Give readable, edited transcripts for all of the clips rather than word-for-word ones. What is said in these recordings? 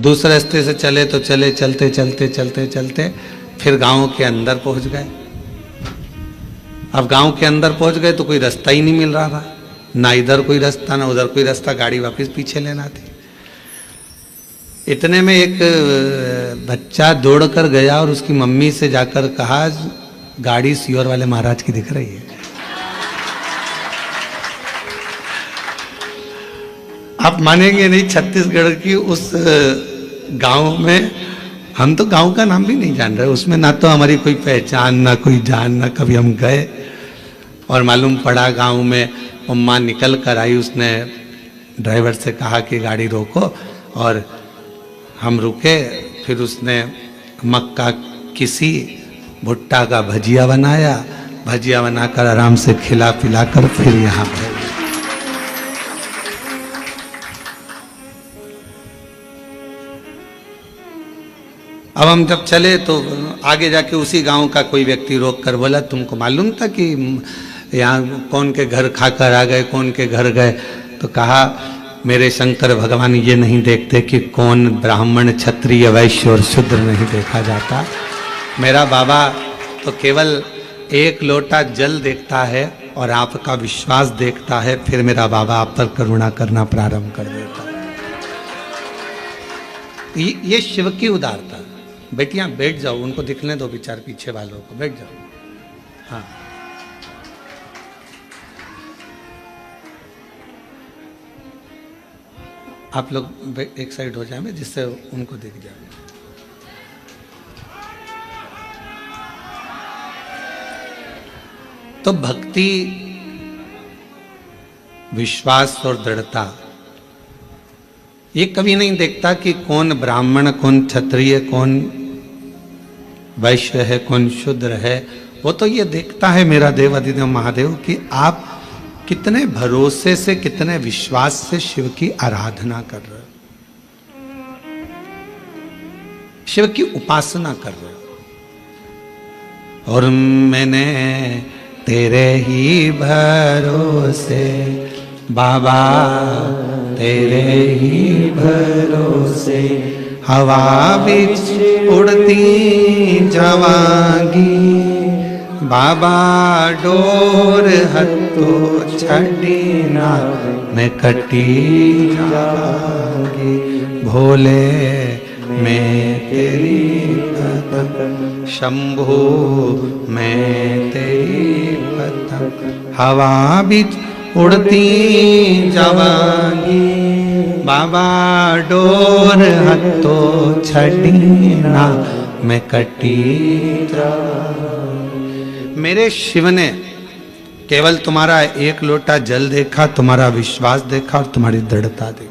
दूसरे रास्ते से चले तो चले, चलते चलते चलते चलते फिर गांव के अंदर पहुंच गए। अब गांव के अंदर पहुंच गए तो कोई रास्ता ही नहीं मिल रहा था, ना इधर कोई रास्ता ना उधर कोई रास्ता, गाड़ी वापस पीछे लेना थी। इतने में एक बच्चा दौड़कर गया और उसकी मम्मी से जाकर कहा, गाड़ी सियोर वाले महाराज की दिख रही है। आप मानेंगे नहीं, छत्तीसगढ़ की उस गांव में, हम तो गांव का नाम भी नहीं जान रहे, उसमें ना तो हमारी कोई पहचान ना कोई जान, ना कभी हम गए। और मालूम पड़ा गांव में अम्मा निकल कर आई, उसने ड्राइवर से कहा कि गाड़ी रोको, और हम रुके। फिर उसने मक्का किसी भुट्टा का भजिया बनाया, भजिया बनाकर आराम से खिला पिला कर फिर यहाँ पर। अब हम जब चले तो आगे जाके उसी गांव का कोई व्यक्ति रोक कर बोला, तुमको मालूम था कि यहाँ कौन के घर खाकर आ गए, कौन के घर गए? तो कहा, मेरे शंकर भगवान ये नहीं देखते कि कौन ब्राह्मण, क्षत्रिय, वैश्य और शूद्र नहीं देखा जाता। मेरा बाबा तो केवल एक लोटा जल देखता है और आपका विश्वास देखता है, फिर मेरा बाबा आप पर करुणा करना प्रारंभ कर देता है। ये शिव की उदारता। बेटियां बैठ जाओ, उनको दिखने दो, विचार पीछे वालों को, बैठ जाओ। हाँ, आप लोग एक साइड हो जाए जिससे उनको दिख जाए। तो भक्ति, विश्वास और दृढ़ता, ये कभी नहीं देखता कि कौन ब्राह्मण, कौन क्षत्रिय, कौन वैश्य है, कौन शूद्र है। वो तो ये देखता है मेरा देव अधिदेव महादेव कि आप कितने भरोसे से, कितने विश्वास से शिव की आराधना कर रहे हो, शिव की उपासना कर रहे हो। और मैंने तेरे ही भरोसे बाबा, तेरे ही भरोसे हवा बिच उड़ती जावांगी, बाबा डोर हत्तो छड़ी ना मैं कटी जावांगी, भोले मैं तेरी पतंग, शंभो मैं तेरी पतंग, हवा बिच उड़ती जावांगी, बाबा डोर हत्तो छड़ी ना मैं कटी जावांगी। मेरे शिव ने केवल तुम्हारा एक लोटा जल देखा, तुम्हारा विश्वास देखा और तुम्हारी दृढ़ता देखी।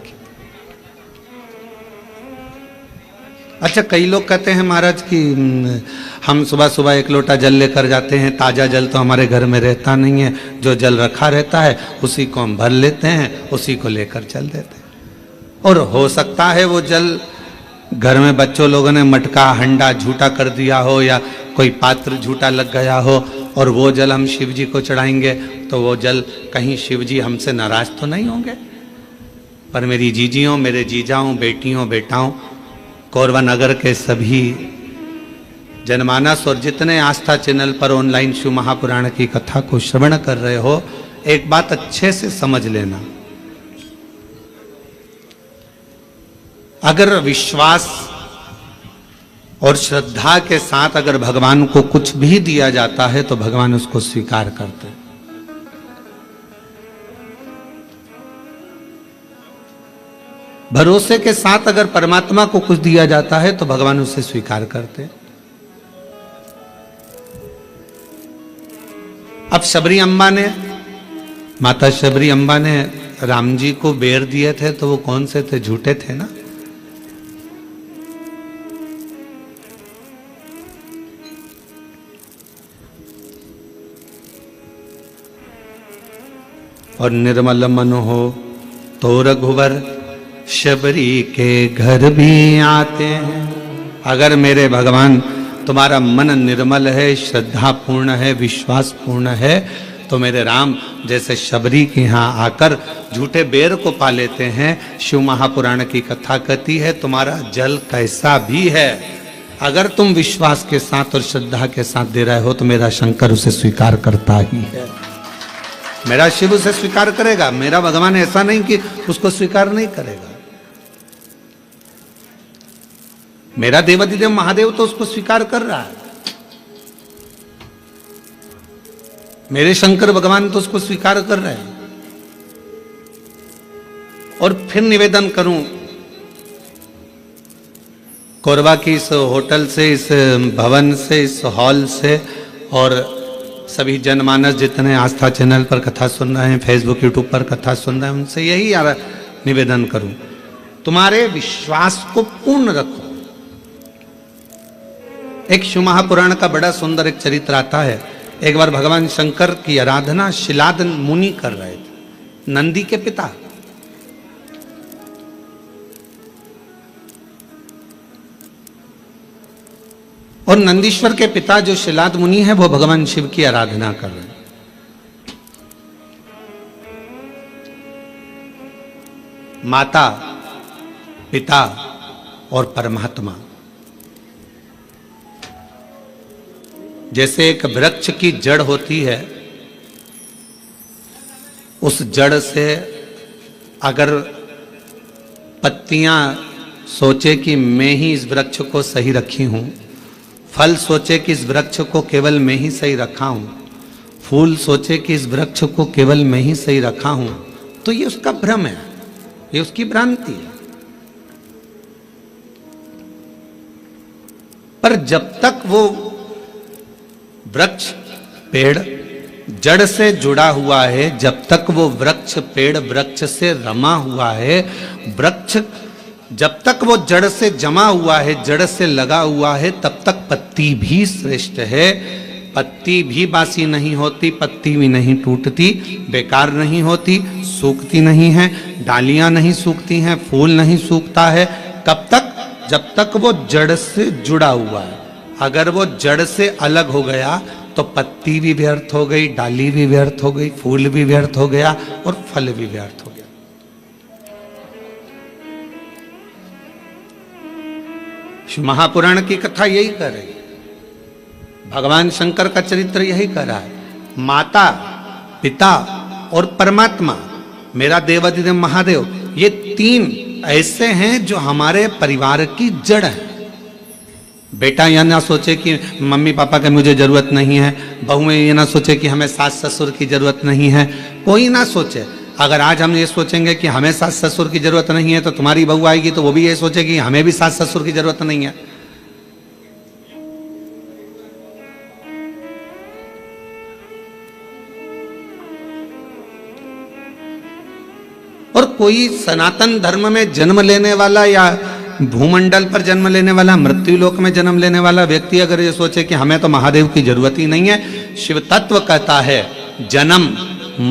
अच्छा, कई लोग कहते हैं महाराज कि हम सुबह सुबह एक लोटा जल लेकर जाते हैं, ताज़ा जल तो हमारे घर में रहता नहीं है, जो जल रखा रहता है उसी को हम भर लेते हैं, उसी को लेकर चल देते हैं। और हो सकता है वो जल घर में बच्चों लोगों ने मटका हंडा झूठा कर दिया हो, या कोई पात्र झूठा लग गया हो, और वो जल हम शिव जी को चढ़ाएंगे तो वो जल कहीं शिव जी हमसे नाराज तो नहीं होंगे। पर मेरी जीजियों, मेरे जीजाओं, बेटियों, बेटाओं, कोरबा नगर के सभी जनमानस और जितने आस्था चैनल पर ऑनलाइन शिव महापुराण की कथा को श्रवण कर रहे हो, एक बात अच्छे से समझ लेना। अगर विश्वास और श्रद्धा के साथ अगर भगवान को कुछ भी दिया जाता है तो भगवान उसको स्वीकार करते हैं। भरोसे के साथ अगर परमात्मा को कुछ दिया जाता है तो भगवान उसे स्वीकार करते। अब शबरी अम्बा ने, माता शबरी अम्बा ने राम जी को बेर दिए थे तो वो कौन से थे? झूठे थे ना। और निर्मल मन हो तो रघुवर शबरी के घर भी आते हैं। अगर मेरे भगवान तुम्हारा मन निर्मल है, श्रद्धा पूर्ण है, विश्वास पूर्ण है, तो मेरे राम जैसे शबरी के यहाँ आकर झूठे बेर को पा लेते हैं। शिव महापुराण की कथा कहती है तुम्हारा जल कैसा भी है, अगर तुम विश्वास के साथ और श्रद्धा के साथ दे रहे हो तो मेरा शंकर उसे स्वीकार करता ही है, मेरा शिव उसे स्वीकार करेगा। मेरा भगवान ऐसा नहीं कि उसको स्वीकार नहीं करेगा। मेरा देवाधिदेव महादेव तो उसको स्वीकार कर रहा है, मेरे शंकर भगवान तो उसको स्वीकार कर रहे हैं। और फिर निवेदन करूं, कोरबा की इस होटल से, इस भवन से, इस हॉल से और सभी जनमानस जितने आस्था चैनल पर कथा सुन रहे हैं, फेसबुक यूट्यूब पर कथा सुन रहे हैं, उनसे यही निवेदन करूं, तुम्हारे विश्वास को पूर्ण रखो। एक शिव महापुराण का बड़ा सुंदर एक चरित्र आता है। एक बार भगवान शंकर की आराधना शिलाद मुनि कर रहे थे, नंदी के पिता। और नंदीश्वर के पिता जो शिलाद मुनि है वो भगवान शिव की आराधना कर रहे हैं। माता, पिता और परमात्मा, जैसे एक वृक्ष की जड़ होती है, उस जड़ से अगर पत्तियां सोचे कि मैं ही इस वृक्ष को सही रखी हूं, फल सोचे कि इस वृक्ष को केवल मैं ही सही रखा हूं, फूल सोचे कि इस वृक्ष को केवल मैं ही सही रखा हूं, तो ये उसका भ्रम है, ये उसकी भ्रांति है। पर जब तक वो वृक्ष पेड़ जड़ से जुड़ा हुआ है, जब तक वो वृक्ष पेड़ वृक्ष से रमा हुआ है, वृक्ष जब तक वो जड़ से जमा हुआ है, जड़ से लगा हुआ है, तब तक पत्ती भी श्रेष्ठ है। पत्ती भी बासी नहीं होती, पत्ती भी नहीं टूटती, बेकार नहीं होती, सूखती नहीं है, डालियां नहीं सूखती हैं, फूल नहीं सूखता है। कब तक? जब तक वो जड़ से जुड़ा हुआ है। अगर वो जड़ से अलग हो गया तो पत्ती भी व्यर्थ हो गई, डाली भी व्यर्थ हो गई, फूल भी व्यर्थ हो गया और फल भी व्यर्थ हो गया। महापुराण की कथा यही कर रही है, भगवान शंकर का चरित्र यही कर रहा है। माता, पिता और परमात्मा, मेरा देवाधिदेव महादेव, ये तीन ऐसे हैं जो हमारे परिवार की जड़ है। बेटा यह ना सोचे कि मम्मी पापा की मुझे जरूरत नहीं है, बहुएं ये ना सोचे कि हमें सास ससुर की जरूरत नहीं है, कोई ना सोचे। अगर आज हम ये सोचेंगे कि हमें सास ससुर की जरूरत नहीं है तो तुम्हारी बहू आएगी तो वो भी ये सोचेगी हमें भी सास ससुर की जरूरत नहीं है। और कोई सनातन धर्म में जन्म लेने वाला या भूमंडल पर जन्म लेने वाला, मृत्यु लोक में जन्म लेने वाला व्यक्ति अगर ये सोचे कि हमें तो महादेव की जरूरत ही नहीं है, शिव तत्व कहता है जन्म,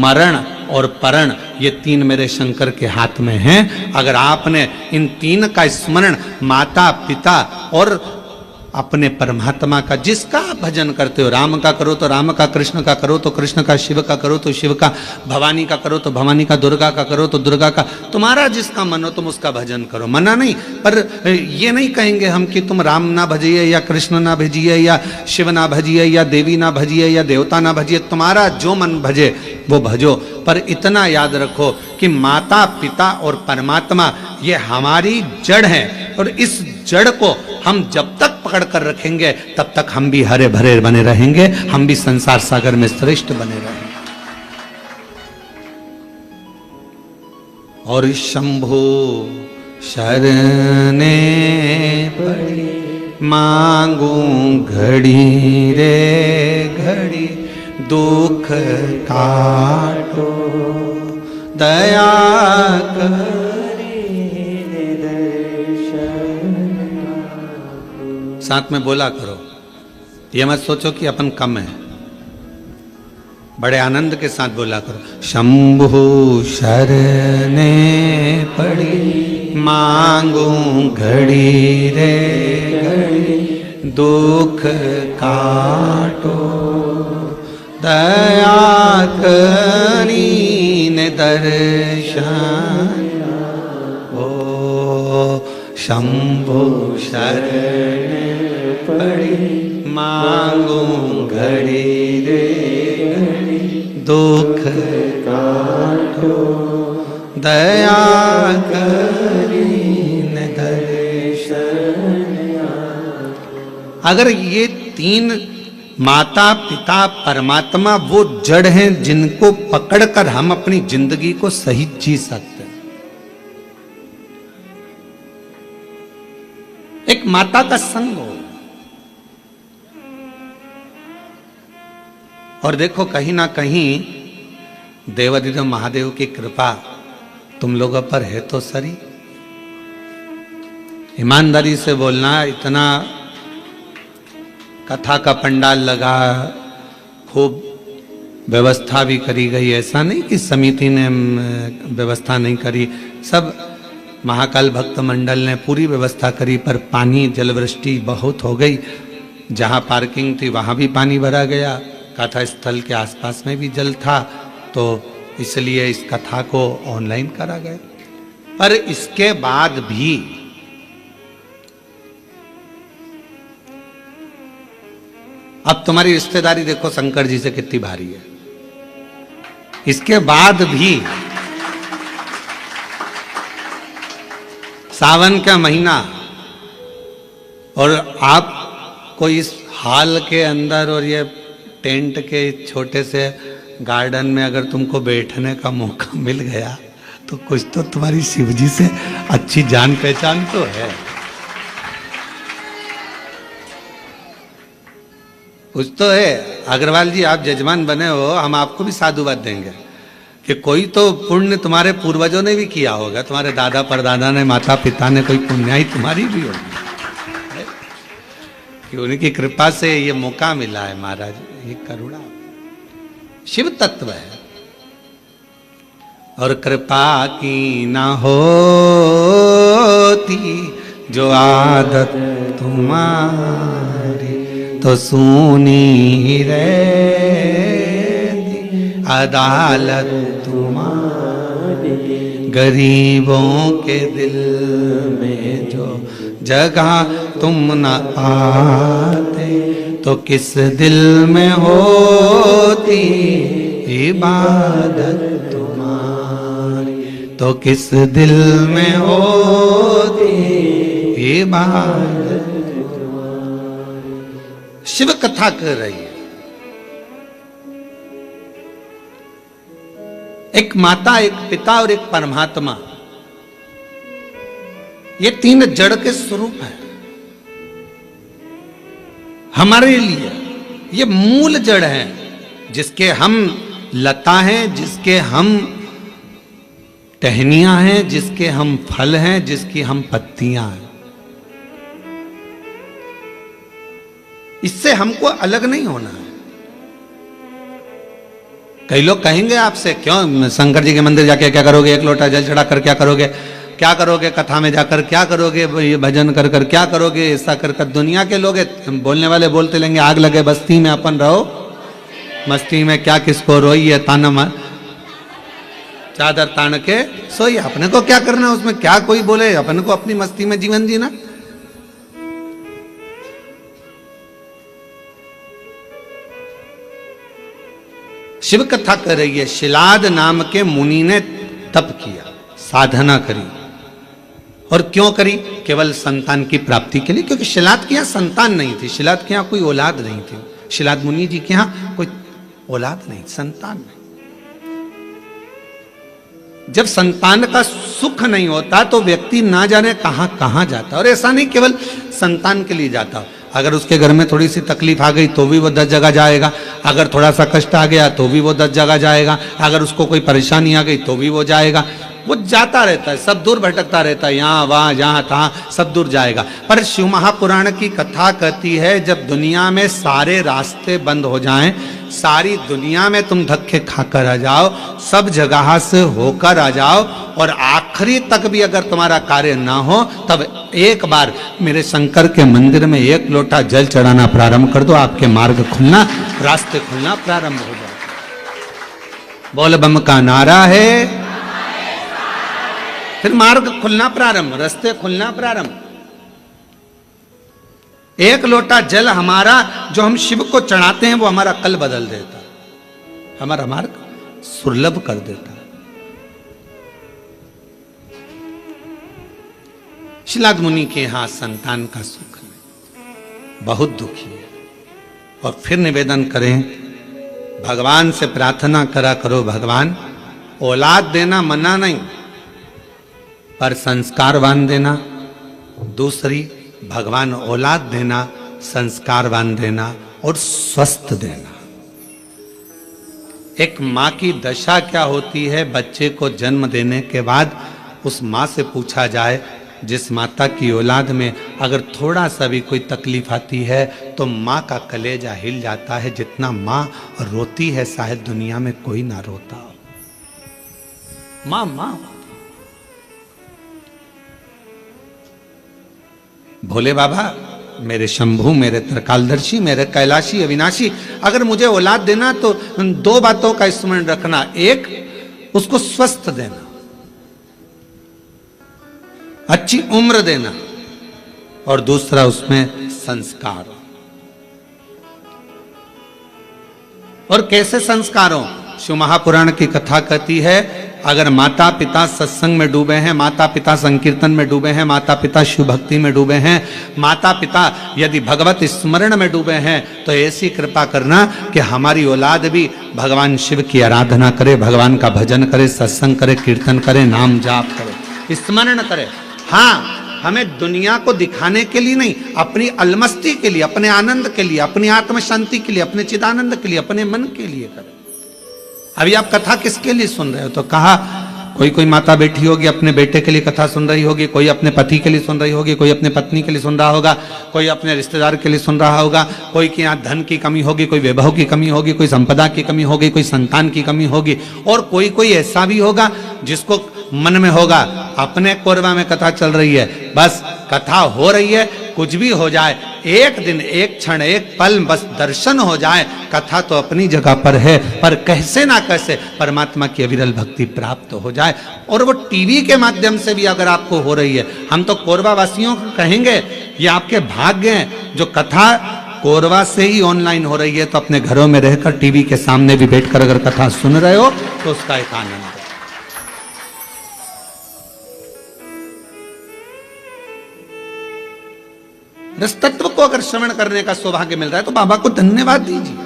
मरण और परण ये तीन मेरे शंकर के हाथ में हैं। अगर आपने इन तीन का स्मरण, माता, पिता और अपने परमात्मा का, जिसका आप भजन करते हो, राम का करो तो राम का, कृष्ण का करो तो कृष्ण का, शिव का करो तो शिव का, भवानी का करो तो भवानी का, दुर्गा का करो तो दुर्गा का, तुम्हारा जिसका मन हो तुम उसका भजन करो, मना नहीं। पर ये नहीं कहेंगे हम कि तुम राम ना भजिए या कृष्ण ना भजिए या शिव ना भजिए या देवी ना भजिए या देवता ना भजिए, तुम्हारा जो मन भजे वो भजो। पर इतना याद रखो कि माता, पिता और परमात्मा ये हमारी जड़ है, और इस जड़ को हम जब तक पकड़ कर रखेंगे तब तक हम भी हरे भरे बने रहेंगे, हम भी संसार सागर में श्रेष्ठ बने रहेंगे। और शंभो शरणे पड़ी मांगू घड़ी रे घड़ी, दुख काटो दया साथ में बोला करो, ये मत सोचो कि अपन कम है, बड़े आनंद के साथ बोला करो। शंभु शरणे पड़ी मांगू घड़ी रे घड़ी, दुख काटो दया करीन दर्शन ओ शंभु शरण पड़ी मांगू घड़ी रे दुख काटो दया करीन दर्शन। अगर ये तीन माता पिता परमात्मा वो जड़ हैं जिनको पकड़कर हम अपनी जिंदगी को सही जी सकते हैं। एक माता का संग हो और देखो कहीं ना कहीं देवाधिदेव महादेव की कृपा तुम लोगों पर है तो सरी। ईमानदारी से बोलना, इतना कथा का पंडाल लगा, खूब व्यवस्था भी करी गई, ऐसा नहीं कि समिति ने व्यवस्था नहीं करी, सब महाकाल भक्त मंडल ने पूरी व्यवस्था करी, पर पानी जलवृष्टि बहुत हो गई। जहाँ पार्किंग थी वहाँ भी पानी भरा गया, कथा स्थल के आसपास में भी जल था, तो इसलिए इस कथा को ऑनलाइन करा गया। पर इसके बाद भी अब तुम्हारी रिश्तेदारी देखो शंकर जी से कितनी भारी है। इसके बाद भी सावन का महीना और आपको इस हाल के अंदर और ये टेंट के छोटे से गार्डन में अगर तुमको बैठने का मौका मिल गया तो कुछ तो तुम्हारी शिवजी से अच्छी जान पहचान तो है, कुछ तो है। अग्रवाल जी आप जजमान बने हो, हम आपको भी साधुवाद देंगे कि कोई तो पुण्य तुम्हारे पूर्वजों ने भी किया होगा, तुम्हारे दादा परदादा ने, माता पिता ने, कोई पुण्याई तुम्हारी भी होगी कि उनकी कृपा से ये मौका मिला है। महाराज ये करुणा शिव तत्व है। और कृपा की ना होती जो आदत तुम्हारी तो सुनी रहती अदालत तुम्हारी। गरीबों के दिल में जो जगह तुम न पाते तो किस दिल में होती इबादत तुम्हारी, तो किस दिल में होती इबादत तुम्हारी। शिव कथा कर रही है। एक माता, एक पिता और एक परमात्मा, ये तीन जड़ के स्वरूप है हमारे लिए। ये मूल जड़ है जिसके हम लता हैं, जिसके हम टहनियां हैं, जिसके हम फल हैं, जिसकी हम पत्तियां हैं। इससे हमको अलग नहीं होना है। कई लोग कहेंगे आपसे, क्यों शंकर जी के मंदिर जाके क्या करोगे, एक लोटा जल चढ़ाकर क्या करोगे, क्या करोगे कथा में जाकर, क्या करोगे ये भजन कर कर, क्या करोगे ऐसा कर कर। दुनिया के लोग बोलने वाले बोलते लेंगे, आग लगे बस्ती में अपन रहो मस्ती में, क्या किसको रोई है ताना मार चादर तान के सोई। अपने को क्या करना उसमें, क्या कोई बोले, अपने को अपनी मस्ती में जीवन जीना। शिव कथा कर रही है। शिलाद नाम के मुनि ने तप किया, साधना करी, और क्यों करी? केवल संतान की प्राप्ति के लिए, क्योंकि शिलाद के यहाँ संतान नहीं थी, शिलाद के यहाँ कोई औलाद नहीं थी, शिलाद मुनि जी के यहाँ कोई औलाद नहीं, संतान नहीं। जब संतान का सुख नहीं होता तो व्यक्ति ना जाने कहां कहां जाता। और ऐसा नहीं केवल संतान के लिए जाता, अगर उसके घर में थोड़ी सी तकलीफ आ गई तो भी वो 10 जगह जाएगा, अगर थोड़ा सा कष्ट आ गया तो भी वो 10 जगह जाएगा, अगर उसको कोई परेशानी आ गई तो भी वो जाएगा। वो जाता रहता है, सब दूर भटकता रहता है, यहाँ वहाँ जहाँ तहाँ सब दूर जाएगा। पर शिव महापुराण की कथा कहती है, जब दुनिया में सारे रास्ते बंद हो जाएं, सारी दुनिया में तुम धक्के खाकर आ जाओ, सब जगह से होकर आ जाओ, और आखिरी तक भी अगर तुम्हारा कार्य ना हो, तब एक बार मेरे शंकर के मंदिर में एक लोटा जल चढ़ाना प्रारंभ कर दो, आपके मार्ग खुलना, रास्ते खुलना प्रारंभ हो जाए। बोल बम का नारा है, फिर मार्ग खुलना प्रारंभ, रास्ते खुलना प्रारंभ। एक लोटा जल हमारा जो हम शिव को चढ़ाते हैं वो हमारा कल बदल देता है, हमारा मार्ग सुलभ कर देता है। शिलाद मुनि के यहां संतान का सुख नहीं, बहुत दुखी है। और फिर निवेदन करें, भगवान से प्रार्थना करा करो, भगवान औलाद देना मना नहीं, पर संस्कारवान देना। दूसरी, भगवान औलाद देना, संस्कारवान देना और स्वस्थ देना। एक मां की दशा क्या होती है, बच्चे को जन्म देने के बाद उस मां से पूछा जाए, जिस माता की औलाद में अगर थोड़ा सा भी कोई तकलीफ आती है तो मां का कलेजा हिल जाता है। जितना मां रोती है शायद दुनिया में कोई ना रोता हो। मां मां भोले बाबा, मेरे शंभू, मेरे त्रिकालदर्शी, मेरे कैलाशी अविनाशी, अगर मुझे औलाद देना तो दो बातों का स्मरण रखना। एक, उसको स्वस्थ देना, अच्छी उम्र देना, और दूसरा उसमें संस्कार। और कैसे संस्कारों? शिव महापुराण की कथा कहती है, अगर माता पिता सत्संग में डूबे हैं, माता पिता संकीर्तन में डूबे हैं, माता पिता शिव भक्ति में डूबे हैं, माता पिता यदि भगवत स्मरण में डूबे हैं, तो ऐसी कृपा करना कि हमारी औलाद भी भगवान शिव की आराधना करे, भगवान का भजन करे, सत्संग करे, कीर्तन करे, नाम जाप करे, स्मरण करे। हाँ, हमें दुनिया को दिखाने के लिए नहीं, अपनी अलमस्ती के लिए, अपने आनंद के लिए, अपनी आत्म शांति के लिए, अपने चिदानंद के लिए, अपने मन के लिए करें। अभी आप कथा किसके लिए सुन रहे हो? तो कहा कोई माता बैठी होगी अपने बेटे के लिए कथा सुन रही होगी, कोई अपने पति के लिए सुन रही होगी, कोई अपने पत्नी के लिए सुन रहा होगा, कोई अपने रिश्तेदार के लिए सुन रहा होगा, कोई के यहाँ धन की कमी होगी, कोई वैभव की कमी होगी, कोई संपदा की कमी होगी, कोई संतान की कमी होगी, और कोई ऐसा भी होगा जिसको मन में होगा अपने कोरबा में कथा चल रही है, बस कथा हो रही है, कुछ भी हो जाए, एक दिन, एक क्षण, एक पल बस दर्शन हो जाए, कथा तो अपनी जगह पर है, पर कैसे ना कैसे परमात्मा की अविरल भक्ति प्राप्त हो जाए। और वो टीवी के माध्यम से भी अगर आपको हो रही है, हम तो कोरबा वासियों को कहेंगे, ये आपके भाग्य हैं जो कथा कोरबा से ही ऑनलाइन हो रही है, तो अपने घरों में रहकर टीवी के सामने भी बैठकर अगर कथा सुन रहे हो तो उसका एक आनंद है। रस तत्व को अगर श्रवण करने का सौभाग्य मिल रहा है तो बाबा को धन्यवाद दीजिए।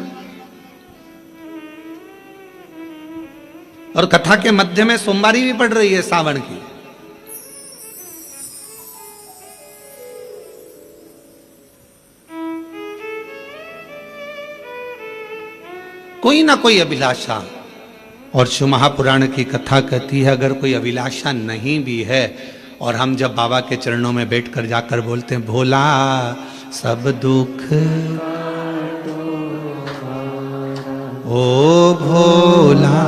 और कथा के मध्य में सोमवारी भी पड़ रही है सावन की। कोई ना कोई अभिलाषा, और शिव महापुराण की कथा कहती है अगर कोई अभिलाषा नहीं भी है, और हम जब बाबा के चरणों में बैठकर जाकर बोलते हैं, भोला सब दुख ओ भोला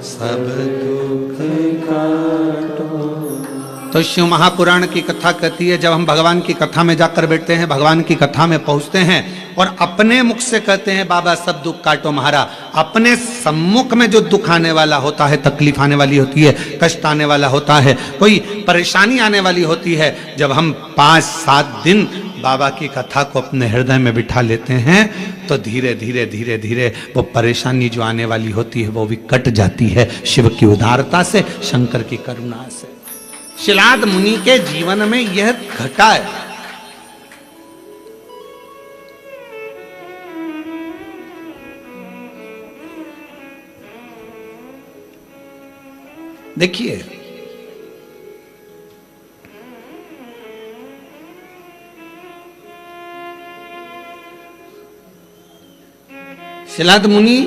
सब दुख काटो, तो शिव महापुराण की कथा कहती है जब हम भगवान की कथा में जाकर बैठते हैं, भगवान की कथा में पहुंचते हैं और अपने मुख से कहते हैं बाबा सब दुख काटो महारा, अपने सम्मुख में जो दुख आने वाला होता है, तकलीफ आने वाली होती है, कष्ट आने वाला होता है, कोई परेशानी आने वाली होती है, जब हम 5-7 दिन बाबा की कथा को अपने हृदय में बिठा लेते हैं तो धीरे धीरे धीरे धीरे वो परेशानी जो आने वाली होती है वो भी कट जाती है शिव की उदारता से, शंकर की करुणा से। शिलाद मुनि के जीवन में यह घटा है। देखिए, शिलाद मुनि,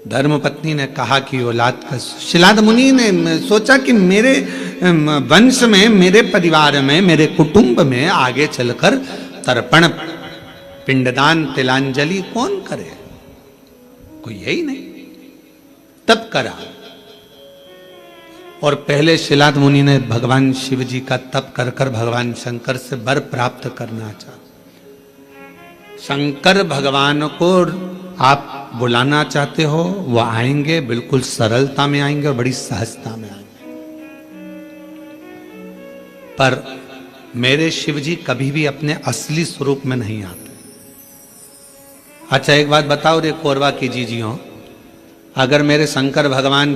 धर्मपत्नी ने कहा कि औलाद का, शिलाद मुनि ने सोचा कि मेरे वंश में, मेरे परिवार में, मेरे कुटुंब में आगे चलकर तर्पण, पिंडदान, तिलांजलि कौन करे, कोई यही नहीं। तब करा और पहले शिलाद मुनि ने भगवान शिव जी का तप कर कर भगवान शंकर से वर प्राप्त करना चाहा। शंकर भगवान को आप बुलाना चाहते हो, वो आएंगे, बिल्कुल सरलता में आएंगे और बड़ी सहजता में आएंगे। पर मेरे शिव जी कभी भी अपने असली स्वरूप में नहीं आते। अच्छा एक बात बताओ रे कोरबा की जीजियों, अगर मेरे शंकर भगवान